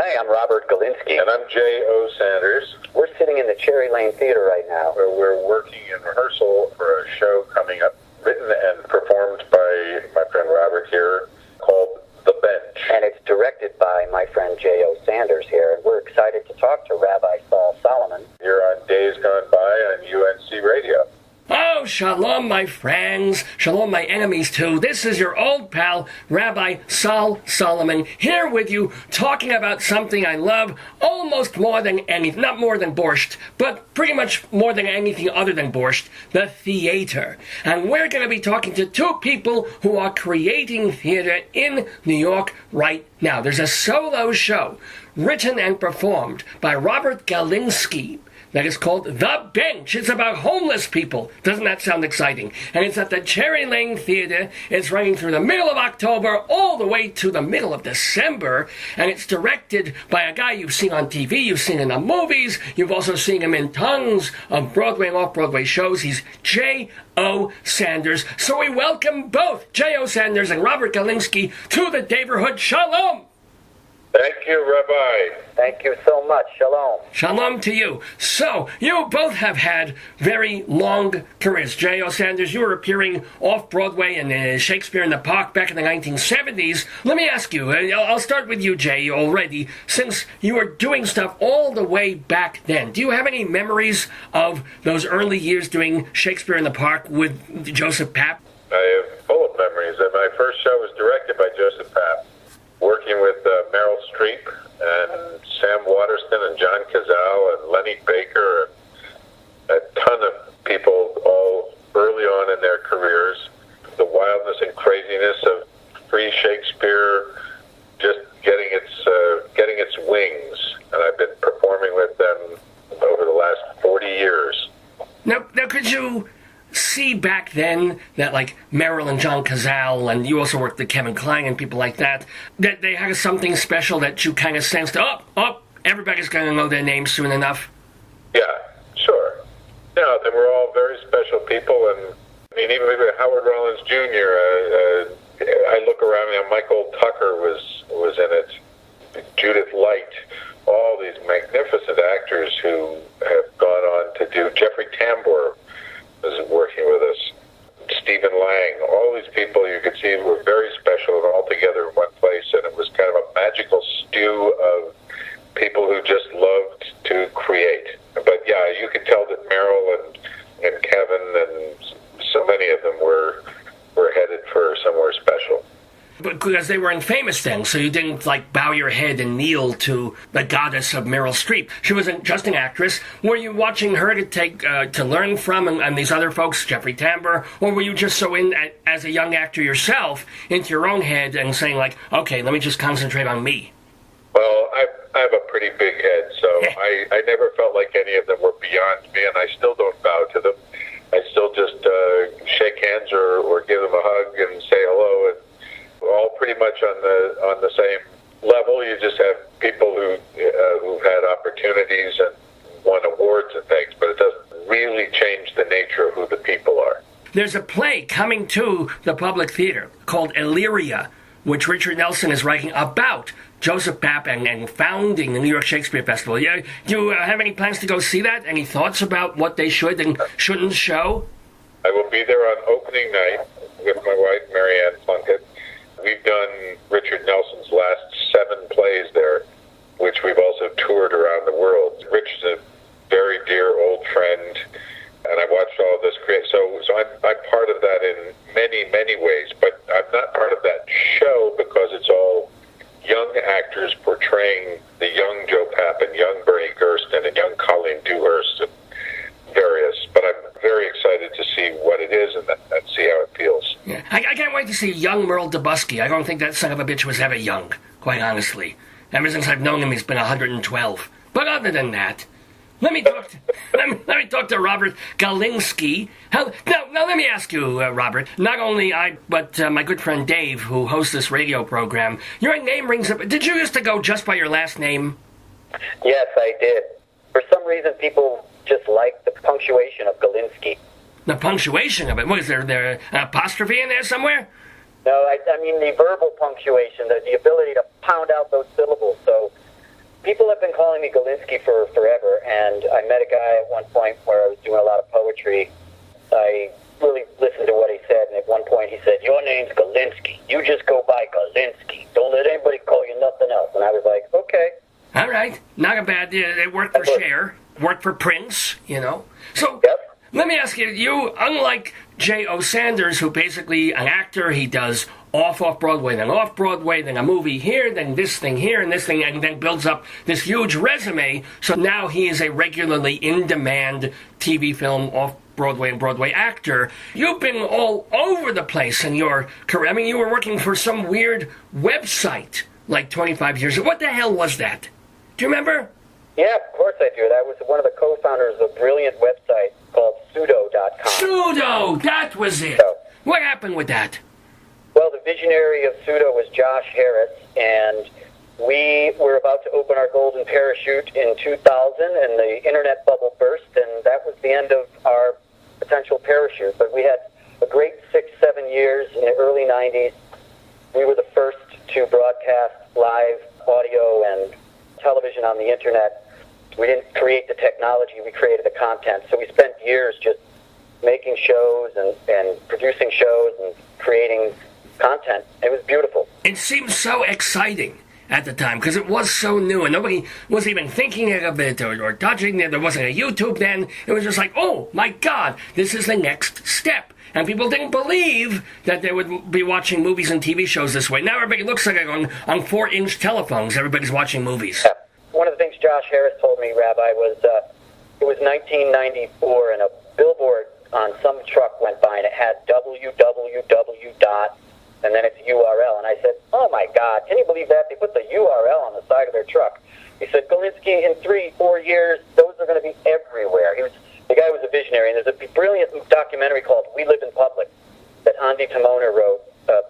Hey, I'm Robert Galinsky. And I'm J.O. Sanders. We're sitting in the Cherry Lane Theater right now. Where we're working in rehearsal for a show coming up, written and performed by my friend Robert here, called The Bench. And it's directed by my friend J.O. Sanders here. And we're excited to talk to Rabbi Sol Solomon. You're on Days Gone By on UNC Radio. Oh, shalom, my friends. Shalom, my enemies, too. This is your old pal, Rabbi Sol Solomon, here with you, talking about something I love almost more than anything. Not more than borscht, but pretty much more than anything other than borscht, the theater. And we're going to be talking to two people who are creating theater in New York right now. There's a solo show written and performed by Robert Galinsky that is called The Bench. It's about homeless people. Doesn't that sound exciting? And it's at the Cherry Lane Theater. It's running through the middle of October all the way to the middle of December. And it's directed by a guy you've seen on TV, you've seen in the movies, you've also seen him in tons of Broadway and off-Broadway shows. He's J.O. Sanders. So we welcome both J.O. Sanders and Robert Galinsky to the neighborhood. Shalom! Thank you, Rabbi. Thank you so much. Shalom. Shalom to you. So, you both have had very long careers. J.O. Sanders, you were appearing off-Broadway in Shakespeare in the Park back in the 1970s. Let me ask you, I'll start with you, Jay, already, since you were doing stuff all the way back then. Do you have any memories of those early years doing Shakespeare in the Park with Joseph Papp? I am full of memories. My first show was directed by Joseph Papp, working with Meryl Streep and Sam Waterston and John Cazale and Lenny Baker and a ton of people all early on in their careers. The wildness and craziness of free Shakespeare just getting its wings, and I've been performing with them over the last 40 years. Now could you see back then that, like, Meryl and John Cazale, and you also worked with Kevin Kline and people like that they had something special that you kind of sensed, everybody's going to know their names soon enough? Yeah, sure. Yeah, they were all very special people, and I mean, even Howard Rollins Jr., I look around, Michael Tucker was in it, Judith Light, all these magnificent actors who have gone on to do, Jeffrey Tambor was working with us, Stephen Lang, all these people you could see were very special and all together in one place, and it was kind of a magical stew of people who just loved to create. But yeah, you could tell that Meryl and Kevin and so many of them were headed for somewhere special. But because they were infamous then, so you didn't, bow your head and kneel to the goddess of Meryl Streep. She wasn't just an actress. Were you watching her to take, to learn from and these other folks, Jeffrey Tambor, or were you just so as a young actor yourself, into your own head and saying, okay, let me just concentrate on me? Well, I have a pretty big head, so I never felt like any of them were beyond me, and I still don't bow to them. I still just shake hands or give them a hug and say hello, and all pretty much on the same level. You just have people who've had opportunities and won awards and things, but it doesn't really change the nature of who the people are. There's a play coming to the public theater called Illyria, which Richard Nelson is writing about Joseph Papp and founding the New York Shakespeare Festival. Do you have any plans to go see that? Any thoughts about what they should and shouldn't show? I will be there on opening night with my wife, Marianne Plunkett. We've done Richard Nelson's last 7 plays there, which we've also toured around the world. Rich is a very dear old friend, and I watched all of this create. So I'm part of that in many, many ways, but I'm not part of that show because it's all young actors portraying the young Joe Papp and young Bernie Gersten and young Colleen Dewhurst and various. But I'm very excited to see what it is and see how it feels. Yeah. I can't wait to see young Merle Dubusky. I don't think that son of a bitch was ever young, quite honestly. Ever since I've known him, he's been 112. But other than that, let me talk to Robert Galinsky. Now let me ask you, Robert. Not only I, but my good friend Dave, who hosts this radio program. Your name rings up. Did you used to go just by your last name? Yes, I did. For some reason, people just like the punctuation of Galinsky. The punctuation of it? What is there an apostrophe in there somewhere? No, I mean the verbal punctuation, the ability to pound out those syllables. So people have been calling me Galinsky for forever, and I met a guy at one point where I was doing a lot of poetry. I really listened to what he said, and at one point he said, "Your name's Galinsky. You just go by Galinsky. Don't let anybody call you nothing else." And I was like, okay. All right. Not a bad deal. It worked for Cher, worked for Prince, you know. So let me ask you, unlike J.O. Sanders, who basically an actor, he does off-Broadway, then off-Broadway, then a movie here, then this thing here, and this thing, and then builds up this huge resume. So now he is a regularly in-demand TV film off-Broadway and Broadway actor. You've been all over the place in your career. I mean, you were working for some weird website like 25 years ago. What the hell was that? Do you remember? Yeah, of course I do. That was one of the co-founders of a brilliant website called Pseudo.com. Pseudo! That was it! So, what happened with that? Well, the visionary of Pseudo was Josh Harris, and we were about to open our golden parachute in 2000, and the internet bubble burst, and that was the end of our potential parachute. But we had a great 6-7 years in the early 90s. We were the first to broadcast live audio and television on the internet. We didn't create the technology, we created the content. So we spent years just making shows and producing shows and creating content. It was beautiful. It seemed so exciting at the time because it was so new and nobody was even thinking of it or touching it. There wasn't a YouTube then. It was just like, oh my God, this is the next step. And people didn't believe that they would be watching movies and TV shows this way. Now everybody looks like on 4-inch telephones. Everybody's watching movies. Yeah. One of the things Josh Harris told me, Rabbi, was it was 1994 and a billboard on some truck went by and it had www dot and then its URL. And I said, oh my God, can you believe that? They put the URL on the side of their truck. He said, Galinsky, in 3-4 years, those are going to be everywhere. The guy was a visionary, and there's a brilliant documentary called We Live in Public that Andy Timona wrote,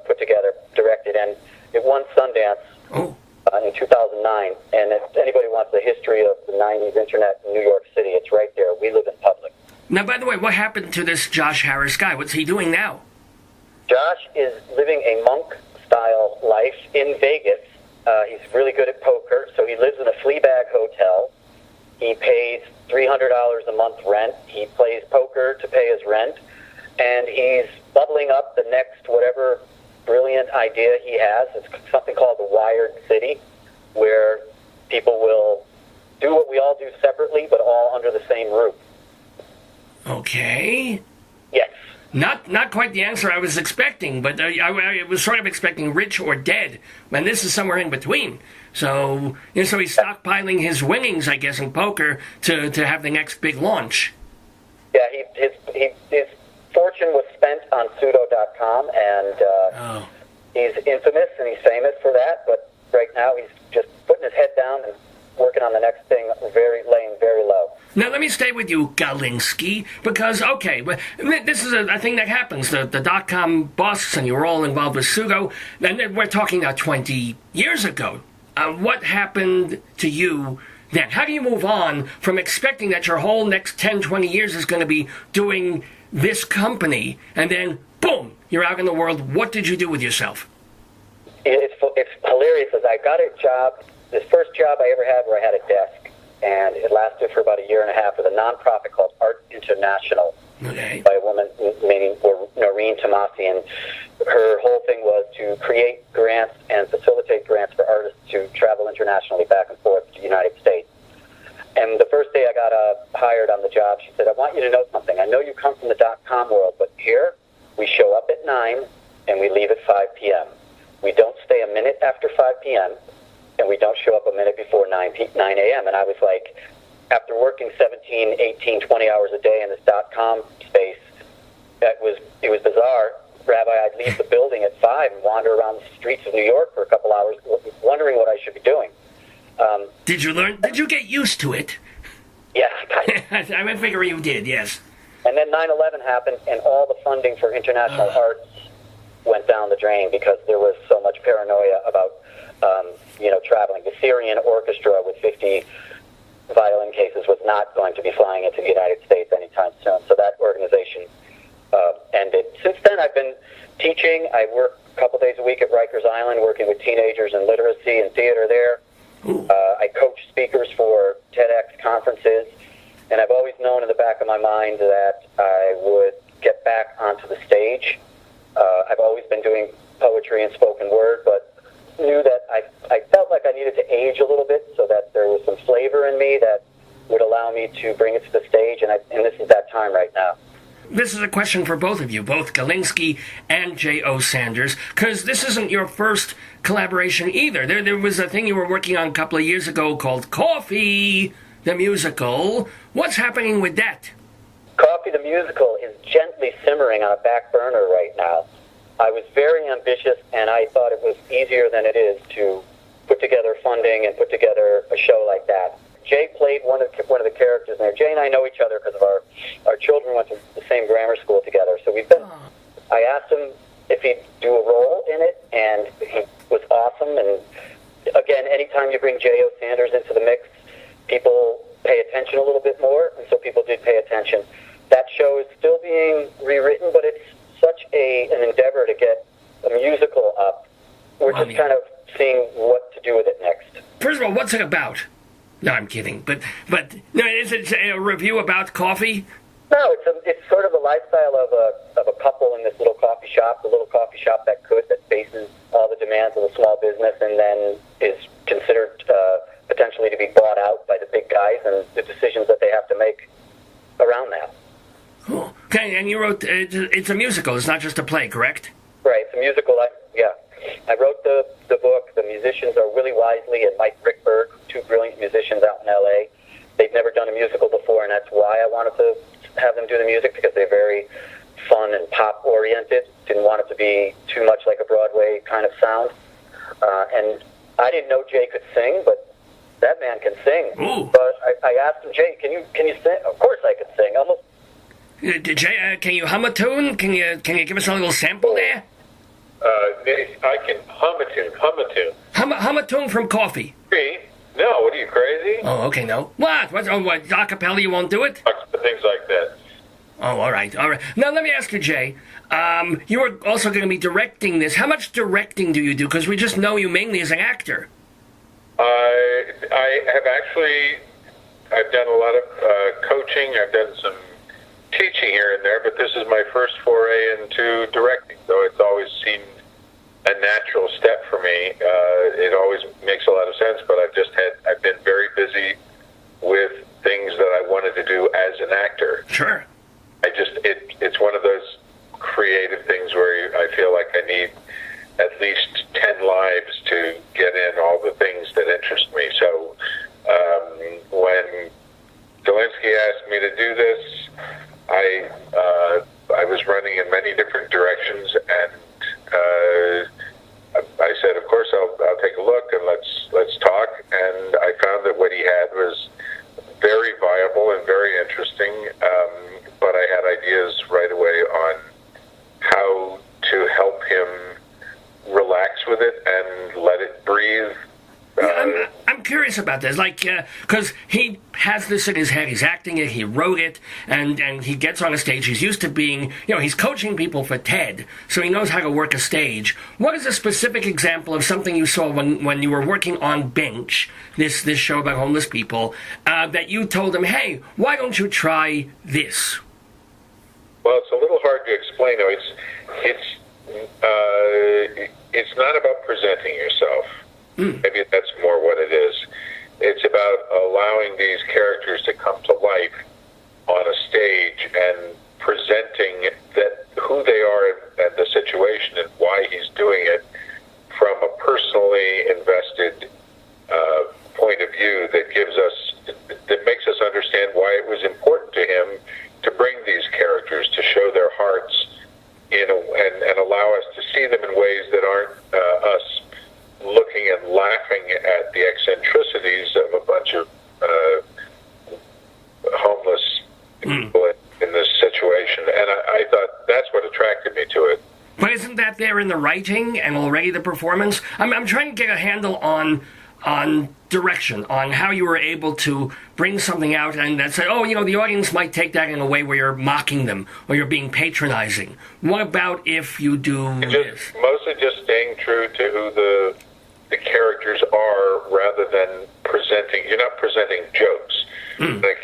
put together, directed, and it won Sundance in 2009. And if anybody wants the history of the 90s internet in New York City, it's right there. We Live in Public. Now, by the way, what happened to this Josh Harris guy? What's he doing now? Josh is living a monk-style life in Vegas. He's really good at poker, so he lives in a Fleabag hotel. He pays $300 a month rent. He plays poker to pay his rent. And he's bubbling up the next whatever brilliant idea he has. It's something called the Wired City, where people will do what we all do separately, but all under the same roof. Okay. Yes. Not quite the answer I was expecting, but I was sort of expecting rich or dead, and this is somewhere in between. So, so he's stockpiling his winnings, I guess, in poker to have the next big launch. Yeah, his fortune was spent on Pseudo.com, and he's infamous and he's famous for that, but right now he's just putting his head down and working on the next thing, laying very low. Now, let me stay with you, Galinsky, because, okay, this is a thing that happens. The dot-com busts, and you were all involved with Pseudo, and we're talking now 20 years ago. What happened to you then? How do you move on from expecting that your whole next 10, 20 years is going to be doing this company, and then, boom, you're out in the world? What did you do with yourself? It's hilarious, as I got a job, this first job I ever had where I had a desk, and it lasted for about a year and a half with a nonprofit called Art International by a woman named Noreen Tomasi, and her whole thing was to create grants and facilitate grants for artists to travel internationally back and forth to the United States. And the first day I got hired on the job, she said, I want you to know something. I know you come from the dot-com world, but here we show up at 9 and we leave at 5 p.m. We don't stay a minute after 5 p.m., and we don't show up a minute before 9 a.m. And I was like, after working 17, 18, 20 hours a day in this dot-com space, it was bizarre. Rabbi, I'd leave the building at 5 and wander around the streets of New York for a couple hours, wondering what I should be doing. Did you learn? Did you get used to it? Yeah. I figure you did, yes. And then 9/11 happened, and all the funding for international arts went down the drain because there was so much paranoia about traveling. The Syrian orchestra with 50 violin cases was not going to be flying into the United States anytime soon. So that organization ended. Since then, I've been teaching. I work a couple days a week at Rikers Island, working with teenagers in literacy and theater there. I coach is. And I've always known in the back of my mind that I would get back onto the stage. I've always been doing poetry and spoken word, but knew that I felt like I needed to age a little bit so that there was some flavor in me that would allow me to bring it to the stage, and this is that time right now. This is a question for both of you, both Galinsky and J.O. Sanders, because this isn't your first collaboration either. There was a thing you were working on a couple of years ago called Coffee, the Musical. What's happening with that? Coffee, the Musical is gently simmering on a back burner right now. I was very ambitious, and I thought it was easier than it is to put together funding and put together a show like that. Jay played one of the characters in there. Jay and I know each other because of our children went to the same grammar school together. So I asked him if he'd do a role in it, and he was awesome. And again, anytime you bring J.O. Sanders into the mix, people pay attention a little bit more, and so people did pay attention. That show is still being rewritten, but it's such an endeavor to get a musical up. We're just kind of seeing what to do with it next. First of all, what's it about? No, I'm kidding. But no, is it a review about coffee? No, it's sort of a lifestyle of a couple in this little coffee shop, the little coffee shop that faces all the demands of the small business, and then is considered potentially to be bought out by the big guys, and the decisions that they have to make around that. Cool. Okay, and you wrote it's a musical. It's not just a play, correct? Right, it's a musical. I wrote the book. The musicians are Willie Wisely and Mike Rickberg, two brilliant musicians out in L.A. They've never done a musical before, and that's why I wanted to have them do the music, because they're very fun and pop-oriented. Didn't want it to be too much like a Broadway kind of sound. And I didn't know Jay could sing, but that man can sing. Ooh. But I asked him, Jay, can you sing? Of course I could sing. Almost. Jay, can you hum a tune? Can you give us a little sample there? I can hum a tune. Hum a tune from Coffee. No, what are you, crazy? Oh, okay, no. What? What? A cappella, you won't do it? Things like that. Oh, all right. Now, let me ask you, Jay. You are also going to be directing this. How much directing do you do? Because we just know you mainly as an actor. I have I've done a lot of coaching. I've done some teaching here and there, but this is my first foray into directing, so it's always seemed a natural step for me. It always makes a lot of sense, but I've been very busy with things that I wanted to do as an actor. Sure. It's one of those creative things where I feel like I need at least 10 lives to get in all the things that interest me. So when Galinsky asked me to do this, I was running in many different directions, and I said, of course, I'll take a look and let's talk. And I found that what he had was very viable and very interesting, but I had ideas right away on how to help him relax with it and let it breathe. I'm curious about this, because he has this in his head. He's acting it, he wrote it, and he gets on a stage. He's used to being, he's coaching people for TED, so he knows how to work a stage. What is a specific example of something you saw when you were working on Bench, this show about homeless people, that you told him, hey, why don't you try this? Well, it's a little hard to explain. It's not about presenting yourself. Maybe that's more what it is. It's about allowing these characters to come to life on a stage and presenting who they are and the situation and why he's doing it from a personally invested point of view that makes us understand why it was important to him to bring these characters, to show their hearts and allow us to see them in ways that aren't us looking and laughing at the eccentricities of a bunch of homeless people in this situation. And I thought that's what attracted me to it. But isn't that there in the writing and already the performance? I'm trying to get a handle on direction, on how you were able to bring something out and that said, the audience might take that in a way where you're mocking them or you're being patronizing. What about if you do this? Mostly just staying true to who the characters are rather than presenting. You're not presenting jokes. When a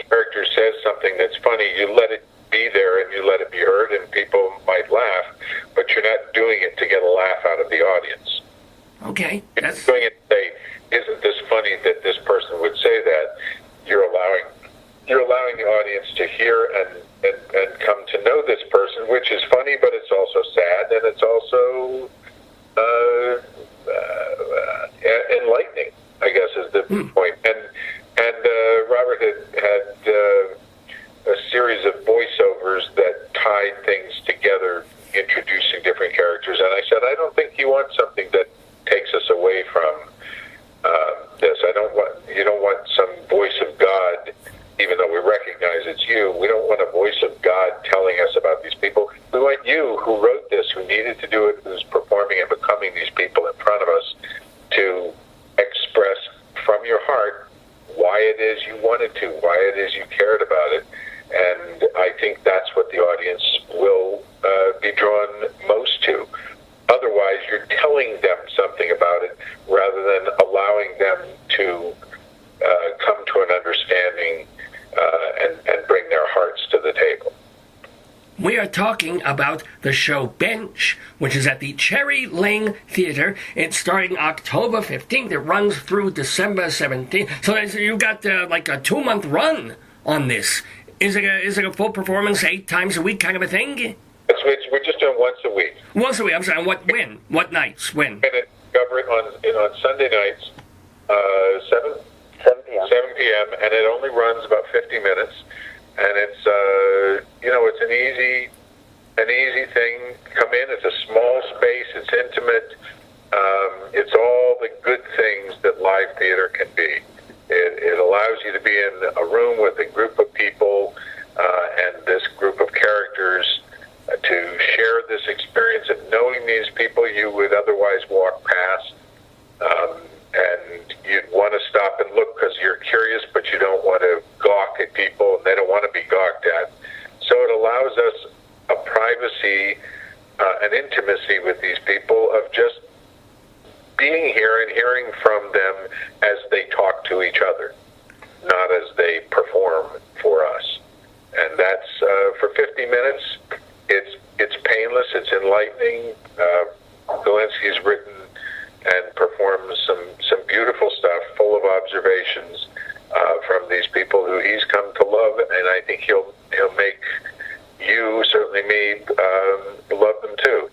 funny that this person would say that. You're allowing the audience to hear and come to know this person, which is funny, but it's also sad, and it's also enlightening, I guess, is the point. And Robert had a series of voiceovers that tied things together, introducing different characters. And I said, I don't think you want something that takes us away from this. You don't want some voice of God, even though we recognize it's you. We don't want a voice of God telling us about these people. We want you, who wrote this, who needed to do it, who's performing and becoming these people in front of us, to express from your heart why it is you wanted to, why it is you cared about it. And I think that's what the audience will be drawn most to. Otherwise, you're telling them something about it rather than allowing them to come to an understanding and bring their hearts to the table. We are talking about the show Bench, which is at the Cherry Lane Theater. It's starting October 15th. It runs through December 17th. So you've got like a 2-month run on this. Is it a full performance 8 times a week kind of a thing? We're just doing once a week. Once a week. I'm sorry. When? What nights? When? And cover it on Sunday nights, 7 p.m. 7 p.m. and it only runs about 50 minutes. And it's it's an easy thing. Come in. It's a small space. It's intimate. It's all the good things that live theater can be. It allows you to be in a room with a group of people and this group of characters to share this experience of knowing these people you would otherwise walk past. And you'd want to stop and look because you're curious, but you don't want to gawk at people, and they don't want to be gawked at. So it allows us a privacy, an intimacy with these people of just being here and hearing from them as they talk to each other, not as they perform for us. And that's for 50 minutes. It's painless. It's enlightening. Galinsky's written and performs some beautiful stuff, full of observations from these people who he's come to love, and I think he'll make you, certainly me, love them too.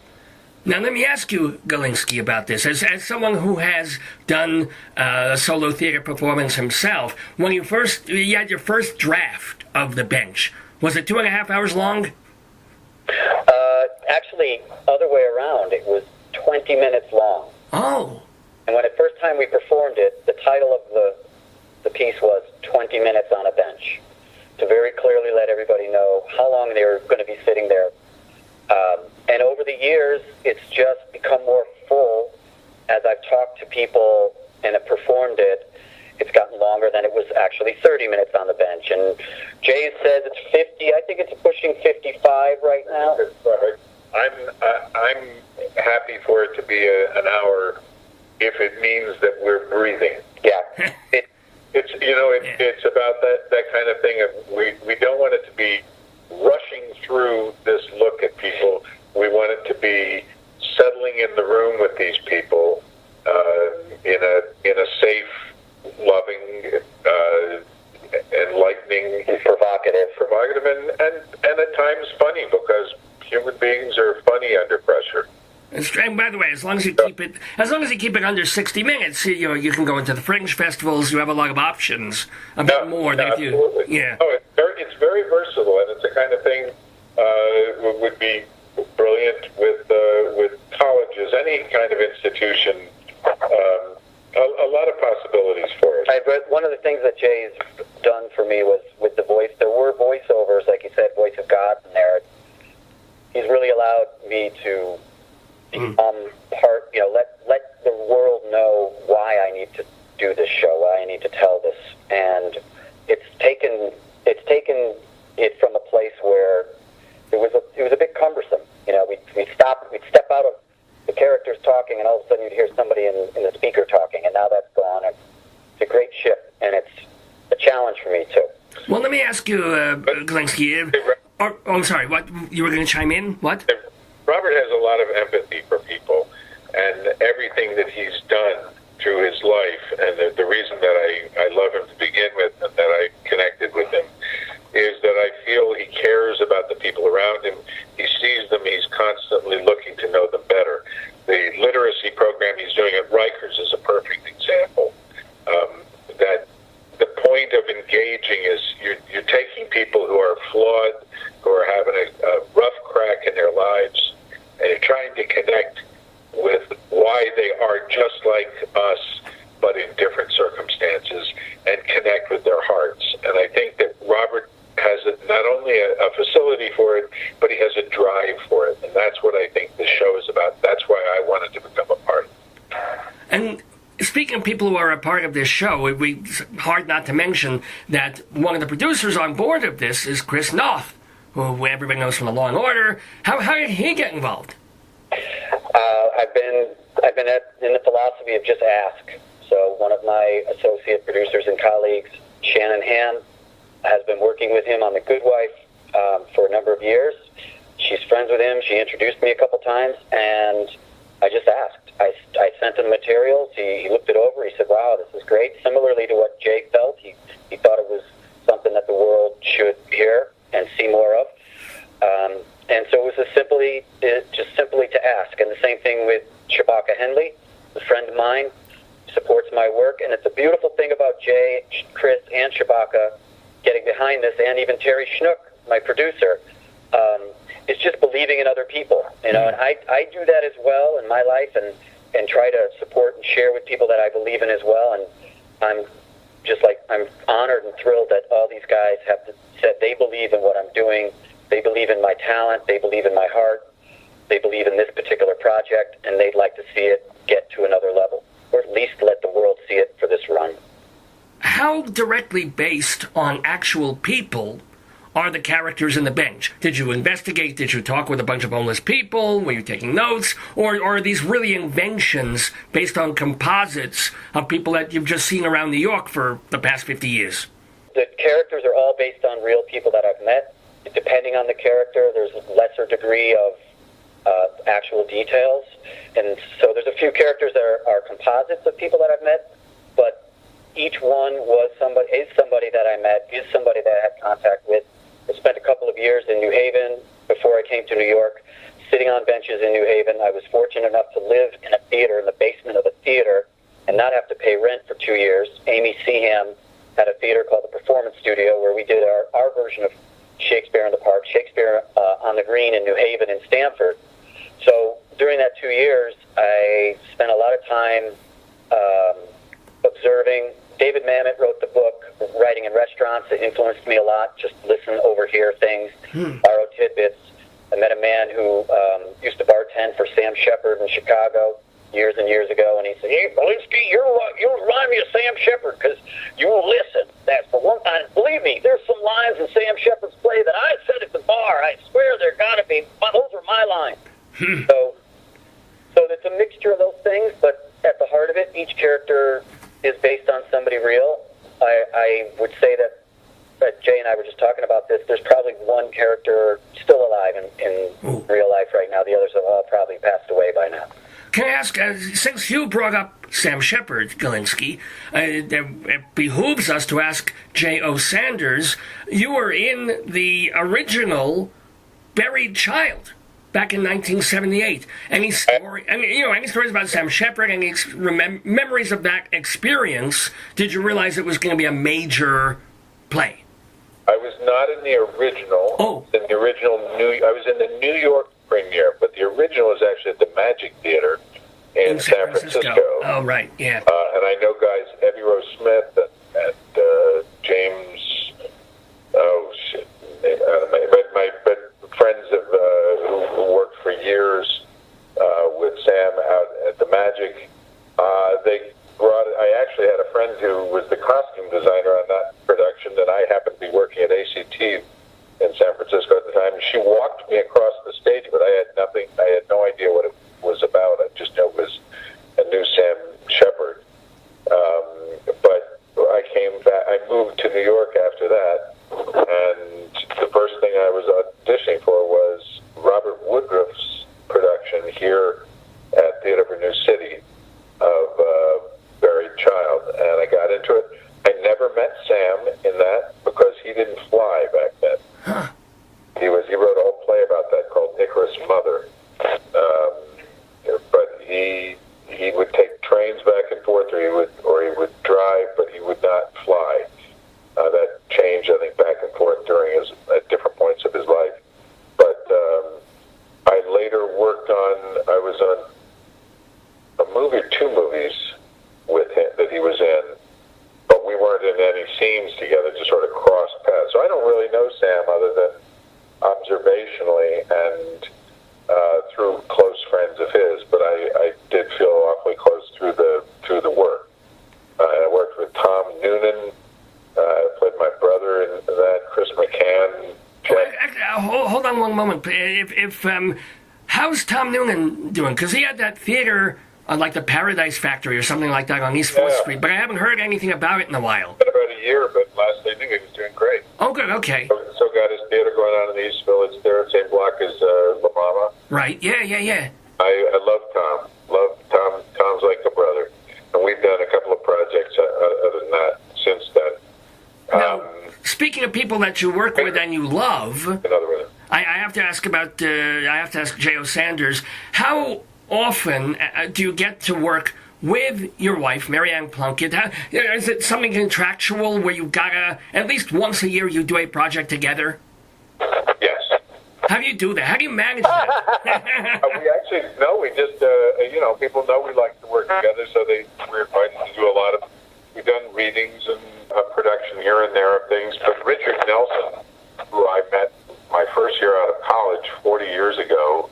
Now, let me ask you, Galinsky, about this. As someone who has done a solo theater performance himself, when you had your first draft of The Bench, was it 2.5 hours long? Actually, other way around. It was 20 minutes long. Oh. And when the first time we performed it, the title of the piece was 20 Minutes on a Bench, to very clearly let everybody know how long they were going to be sitting there. And over the years, it's just become more full. As I've talked to people and have performed it, it's gotten longer than it was actually 30 minutes on the bench. And Jay says it's 50. I think it's pushing 55 right now. I'm happy for it to be an hour if it means that we're breathing. Yeah. It's about that kind of thing. We don't want it to be rushing through this look at people. We want it to be settling in the room with these people in a safe, loving, enlightening, provocative, and at times funny, because human beings are funny under pressure. And by the way, as long as you keep it under 60 minutes, you can go into the fringe festivals. You have a lot of options, a bit more than if you. Absolutely. Yeah. Oh, it's very versatile, and it's the kind of thing would be brilliant with colleges, any kind of institution. A lot of possibilities for it. I've read one of the things that Jay's done for me was with the voice. There were voiceovers, like you said, voice of God in there. He's really allowed me to become part. Let the world know why I need to do this show, why I need to tell this, and it's taken it from a place where it was a bit cumbersome. We'd step out of the characters talking, and all of a sudden you'd hear somebody in the speaker talking, and now that's gone. It's a great shift, and it's a challenge for me too. Well, let me ask you, Galinsky. I'm sorry. What you were going to chime in? What? Robert has a lot of empathy for people, and everything that he's done through his life, and the reason that I love him to begin with and that I connected with him is that I feel he cares about the people around him. He sees them. He's constantly looking to know them better. The literacy program he's doing at Rikers is a perfect example. That the point of engaging is you're taking people who are flawed, who are having a rough crack in their lives, and you're trying to connect with why they are just like us, but in different circumstances, and connect with their hearts. And I think that Robert has not only a facility for it, but he has a drive for it. And that's what I think this show is about. That's why I wanted to become a part of it. And speaking of people who are a part of this show, it's hard not to mention that one of the producers on board of this is Chris Noth, who everybody knows from The Law and Order. How did he get involved? I've been in the philosophy of just ask. So one of my associate producers and colleagues, Shannon Han, has been working with him on The Good Wife for a number of years. She's friends with him. She introduced me a couple times, and I just asked. I sent him materials. He looked it over. He said, "Wow, this is great." Similarly to what Jay felt, he thought it was something that the world should hear and see more of. And so it was just simply to ask. And the same thing with Shabaka Henley, a friend of mine, supports my work. And it's a beautiful thing about Jay, Chris, and Shabaka getting behind this, and even Terry Schnook, my producer. It's just believing in other people, and I do that as well in my life, and try to support and share with people that I believe in as well. And I'm honored and thrilled that all these guys have said they believe in what I'm doing. They believe in my talent. They believe in my heart. They believe in this particular project, and they'd like to see it get to another level, or at least let the world see it for this run. How directly based on actual people are the characters in the bench? Did you investigate? Did you talk with a bunch of homeless people? Were you taking notes? Or are these really inventions based on composites of people that you've just seen around New York for the past 50 years? The characters are all based on real people that I've met. Depending on the character, there's a lesser degree of actual details. And so there's a few characters that are composites of people that I've met, but each one is somebody that I met, is somebody that I had contact with. I spent a couple of years in New Haven before I came to New York, sitting on benches in New Haven. I was fortunate enough to live in a theater, in the basement of a theater, and not have to pay rent for 2 years. Amy Seaham had a theater called the Performance Studio where we did our version of Shakespeare in the Park, Shakespeare on the Green in New Haven and Stamford. So during that 2 years, I spent a lot of time observing. David Mamet wrote the book, Writing in Restaurants. It influenced me a lot. Just listen, overhear things, borrow tidbits. I met a man who used to bartend for Sam Shepard in Chicago years and years ago, and he said, "Hey, Galinsky, you remind me of Sam Shepard because you will listen. That's for one time. Believe me, there's some lines in Sam Shepard's play that I said at the bar. I swear there got to be. Those are my lines." So it's a mixture of those things, but at the heart of it, each character is based on somebody real. I would say that Jay and I were just talking about this. There's probably one character still alive in real life right now. The others have all probably passed away by now. Can I ask, since you brought up Sam Shepard, Galinsky, it behooves us to ask J.O. Sanders, you were in the original Buried Child back in 1978. Any stories about Sam Shepard, any memories of that experience? Did you realize it was going to be a major play? I was not in the original. Oh. I was in the New York premiere, but the original is actually at the Magic Theater in San Francisco. Oh, right, yeah. And I know guys, Evie Rose Smith and James, but friends who worked for years with Sam out at the Magic. I actually had a friend who was the costume designer on that production, and I happened to be working at ACT in San Francisco at the time. She walked me across the stage, but I had no idea what it was about. I just knew it was a new Sam Shepard. But I came back. I moved to New York after that, and the first thing I was auditioning for was Robert Woodruff's production here at Theater for New City of into it. I never met Sam in that because he didn't fly back then. Huh. He wrote a whole play about that called Icarus' Mother. But he would take trains back and forth, or he would drive, but he would not fly. That changed, I think, back and forth during at different points of his life. But I later I was on a movie or two movies with him that he was in, but we weren't in any scenes together, just sort of crossed paths. So I don't really know Sam other than observationally and through close friends of his, but I did feel awfully close through the work. I worked with Tom Noonan. I played my brother in that, Chris McCann. Hold on one moment. How's Tom Noonan doing? Because he had that theater on like the Paradise Factory or something like that on East 4th Street, but I haven't heard anything about it in a while. It's been about a year, but last I knew he was doing great. Oh, good, okay. So got his theater going on in the East Village there, same block as La Mama. Right, yeah. I love Tom. Tom's like a brother. And we've done a couple of projects other than that since then. Now, speaking of people that you work with and you love, I have to ask about, I have to ask J.O. Sanders, how often do you get to work with your wife, Marianne Plunkett? Is it something contractual where you gotta, at least once a year, you do a project together? Yes. How do you do that? How do you manage that? We actually, no, we just, people know we like to work together, so we're invited to do a lot of, we've done readings and production here and there of things, but Richard Nelson, who I met my first year out of college 40 years ago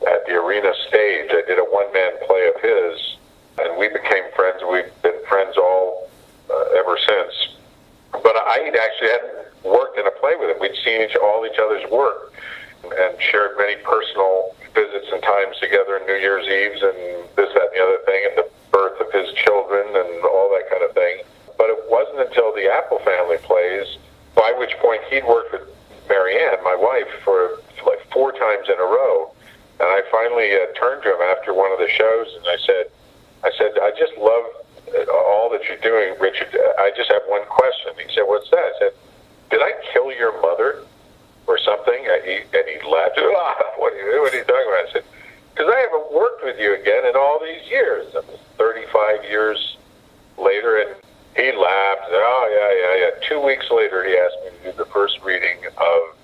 at the Arena Stage, I did a one-man play of his, and we became friends. We've been friends all ever since. But I actually hadn't worked in a play with him. We'd seen all each other's work and shared many personal visits and times together on New Year's Eves and this, that, and the other thing, and the birth of his children and all that kind of thing. But it wasn't until the Apple Family plays, by which point he'd worked with Marianne, my wife, for like 4 times in a row. And I finally turned to him after one of the shows, and I said, I just love all that you're doing, Richard. I just have one question. He said, what's that? I said, did I kill your mother or something? And he laughed. What are you talking about? I said, because I haven't worked with you again in all these years. 35 years later, and he laughed. And, yeah. 2 weeks later, he asked me to do the first reading of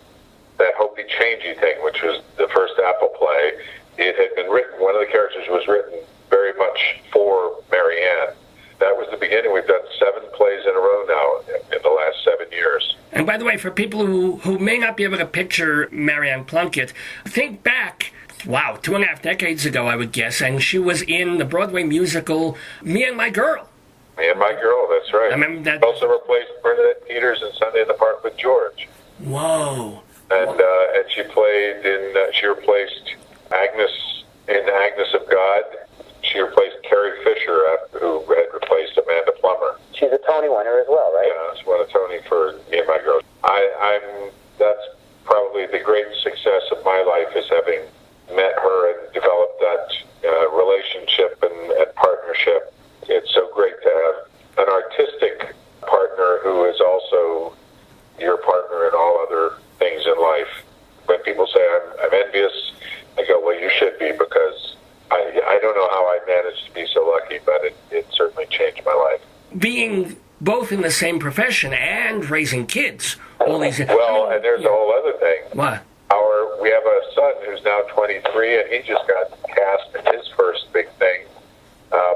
that Hope He Change You thing, which was the first Apple play. It had been written, one of the characters was written very much for Marianne. That was the beginning. We've done 7 plays in a row now in the last 7 years. And by the way, for people who may not be able to picture Marianne Plunkett, think back, 2.5 decades ago, I would guess, and she was in the Broadway musical Me and My Girl. Me and My Girl, that's right. I remember that. Also replaced Bernadette Peters in Sunday in the Park with George. Whoa. And she played she replaced Agnes in Agnes of God. She replaced Carrie Fisher, who had replaced Amanda Plummer. She's a Tony winner as well, right? Yeah, she won a Tony for Me and My Girl. That's probably the great success of my life, is having met her and developed that relationship and partnership. It's so great to have an artistic partner who is also your partner in all other things in life. When people say I'm envious, I go, well, you should be, because I don't know how I managed to be so lucky, but it certainly changed my life. Being both in the same profession and raising kids, all these. Well, and there's a whole other thing. What? We have a son who's now 23, and he just got cast in his first big thing,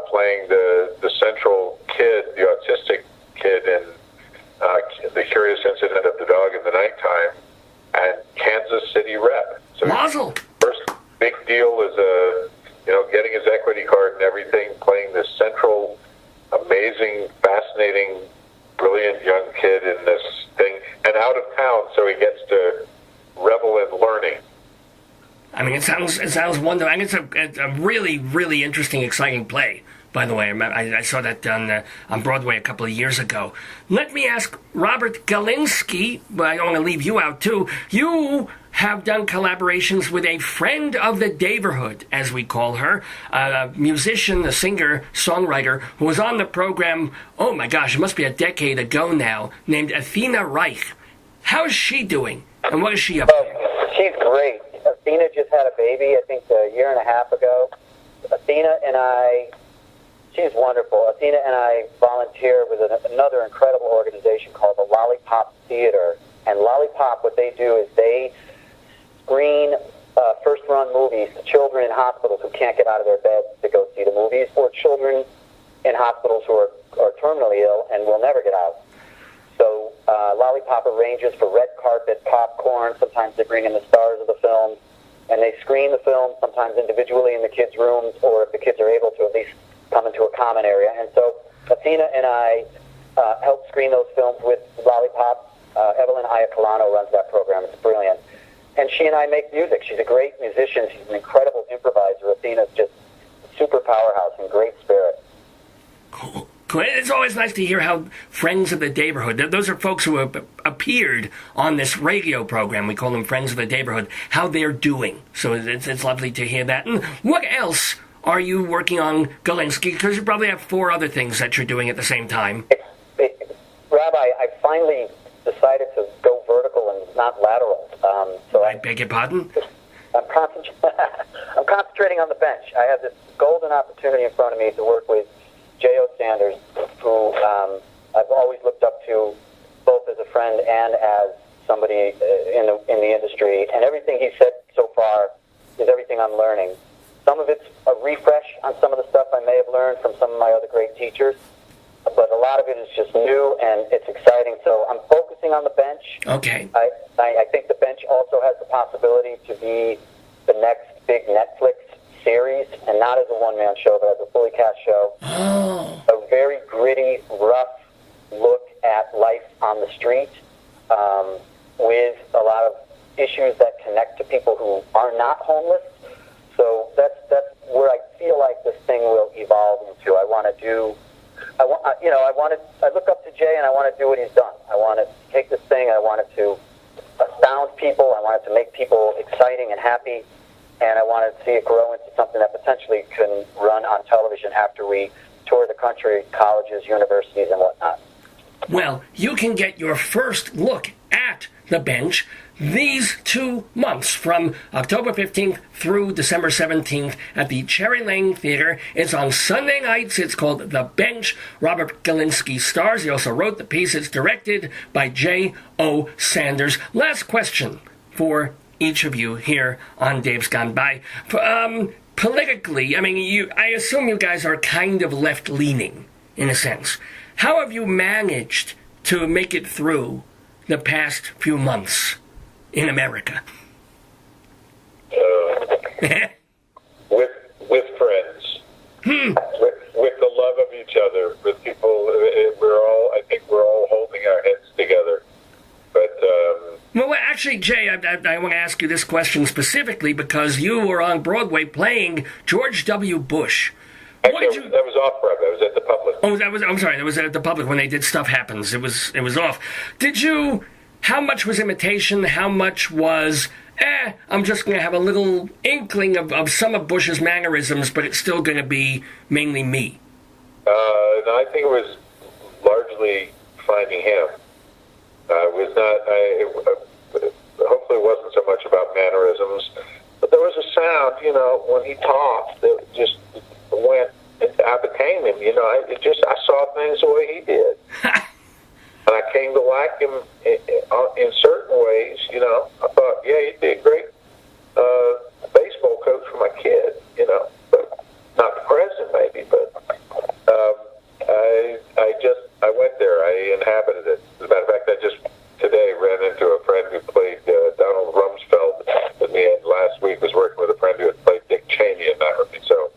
playing the central kid, the autistic kid in The Curious Incident of the Dog in the Nighttime, and Kansas City rep. So Mazel. First big deal is getting his equity card and everything, playing this central, amazing, fascinating, brilliant young kid in this thing, and out of town, so he gets to revel in learning. I mean, it sounds wonderful, and it's a really, really interesting, exciting play. By the way, I saw that on Broadway a couple of years ago. Let me ask Robert Galinsky, but I don't want to leave you out too. You have done collaborations with a friend of the Daverhood, as we call her, a musician, a singer, songwriter, who was on the program, oh my gosh, it must be a decade ago now, named Athena Reich. How's she doing? And what is she up to? She's great. Athena just had a baby, I think, a year and a half ago. Athena and I, she's wonderful. Athena and I volunteer with another incredible organization called the Lollipop Theater. And Lollipop, what they do is they screen first-run movies to children in hospitals who can't get out of their beds to go see the movies, or children in hospitals who are terminally ill and will never get out. So Lollipop arranges for red carpet, popcorn. Sometimes they bring in the stars of the film, and they screen the film, sometimes individually in the kids' rooms, or if the kids are able to, at least come into a common area. And so Athena and I help screen those films with Lollipop. Evelyn Iacolano runs that program. It's brilliant. And she and I make music. She's a great musician. She's an incredible improviser. Athena's just a super powerhouse and great spirit. Cool. It's always nice to hear how friends of the Daverhood, those are folks who have appeared on this radio program, we call them Friends of the Daverhood, how they're doing. So it's lovely to hear that. And what else are you working on, Galinsky? Because you probably have 4 other things that you're doing at the same time. Rabbi, I finally decided to go vertical and not lateral. I beg your pardon? I'm concentrating on the bench. I have this golden opportunity in front of me to work with J.O. Sanders, who I've always looked up to, both as a friend and as somebody in the industry. And everything he said so far is everything I'm learning. Some of it's a refresh on some of the stuff I may have learned from some of my other great teachers, but a lot of it is just new and it's exciting. So I'm focusing on the bench. Okay. I think the bench also has the possibility to be the next big Netflix series, and not as a one-man show, but as a fully cast show. Oh. A very gritty, rough look at life on the street, with a lot of issues that connect to people who are not homeless. So that's where I feel like this thing will evolve into. I look up to Jay, and I want to do what he's done. I want to take this thing, and I want it to astound people. I want it to make people exciting and happy. And I wanted to see it grow into something that potentially can run on television after we tour the country, colleges, universities, and whatnot. Well, you can get your first look at the bench these 2 months, from October 15th through December 17th at the Cherry Lane Theater. It's on Sunday nights. It's called The Bench. Robert Galinsky stars. He also wrote the piece. It's directed by J.O. Sanders. Last question for each of you here on Dave's Gone By. Politically, I assume you guys are kind of left-leaning, in a sense. How have you managed to make it through the past few months in America? With friends. With the love of each other, with people, I think we're all holding our heads together. But, well, actually, Jay, I want to ask you this question specifically because you were on Broadway playing George W. Bush. That was off-Broadway. That was at the Public. Oh, that was at the Public when they did Stuff Happens. It was off. How much was imitation? How much was, I'm just going to have a little inkling of some of Bush's mannerisms, but it's still going to be mainly me? No, I think it was largely finding him. Hopefully it wasn't so much about mannerisms, but there was a sound, when he talked, that just went, I became him, I saw things the way he did. And I came to like him in certain ways, I thought, yeah, he'd be a great baseball coach for my kid, but not the president maybe, but I went there, I inhabited it. As a matter of fact, I just today ran into a friend who played Donald Rumsfeld that we had last week, was working with a friend who had played Dick Cheney in that movie. So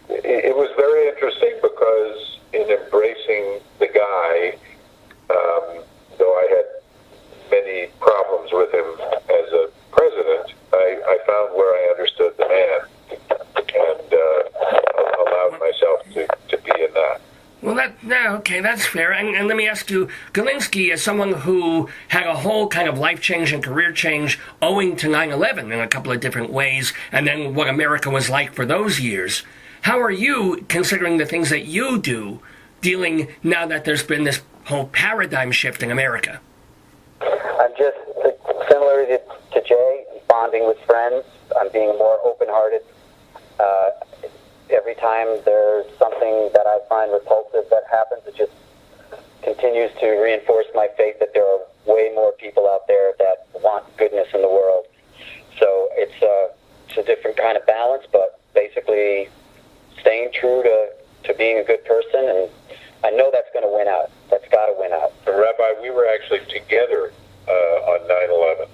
it was very interesting because in embracing the guy, though I had many problems with him as a president, I found where I understood the man and allowed myself to be in that. Well, Okay, that's fair. And let me ask you, Galinsky, as someone who had a whole kind of life change and career change owing to 9/11 in a couple of different ways, and then what America was like for those years, how are you, considering the things that you do, dealing now that there's been this whole paradigm shift in America? I'm just, similar to Jay, bonding with friends. I'm being more open-hearted. Every time there's something that I find repulsive that happens, it just continues to reinforce my faith that there are way more people out there that want goodness in the world. So it's a different kind of balance, but basically staying true to being a good person, and I know that's going to win out. That's got to win out. So, Rabbi, we were actually together on 9/11.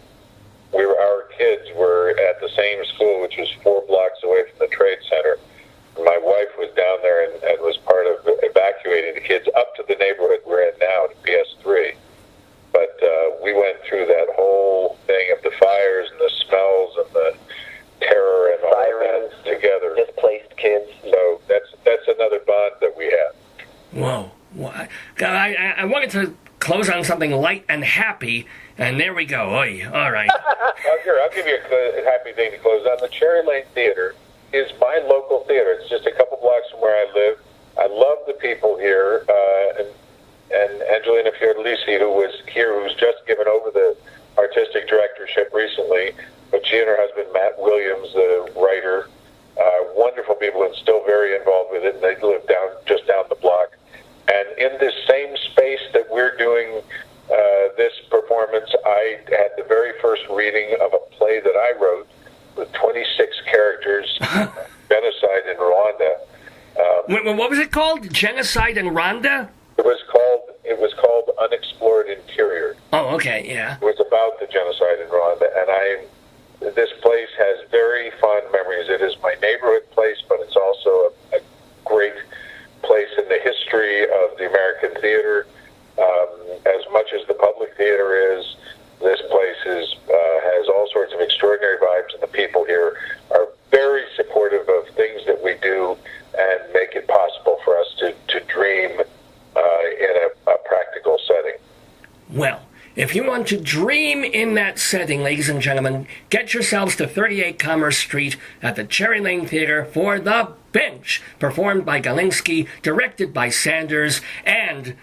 Our kids were at the same school, which was 4 blocks away from the Trade Center. My wife was down there and was part of evacuating the kids up to the neighborhood we're in now, to PS3. But we went through that whole thing of the fires and the smells and the terror and all Sirens, that together. Displaced kids. So that's another bond that we have. Whoa. I wanted to close on something light and happy, and there we go. Oy, all right. I'll give you a happy thing to close on. The Cherry Lane Theater is my local theater. It's just a couple blocks from where I live. I love the people here, and Angelina Fiordalisi, who was here, who's just given over the artistic directorship recently, but she and her husband, Matt Williams, the writer, wonderful people and still very involved with it, and they live just down the block. And in this same space that we're doing this performance, I had the very first reading of a play that I wrote with 26 characters, Genocide in Rwanda. What was it called? Genocide in Rwanda? It was called Unexplored Interior. Oh, okay, yeah. It was about the genocide in Rwanda, and this place has very fond memories. It is my neighborhood place, but it's also a great place in the history of the American theater. As much as the public theater is, this place has all sorts of extraordinary vibes, and the people here are very supportive of things that we do and make it possible for us to dream in a practical setting. Well, if you want to dream in that setting, ladies and gentlemen, get yourselves to 38 Commerce Street at the Cherry Lane Theater for The Bench, performed by Galinsky, directed by Sanders, and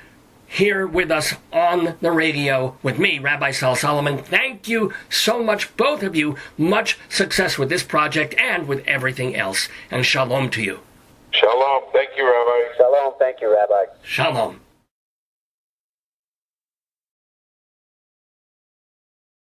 here with us on the radio with me, Rabbi Sol Solomon. Thank you so much, both of you. Much success with this project and with everything else. And shalom to you. Shalom. Thank you, Rabbi. Shalom. Thank you, Rabbi. Shalom.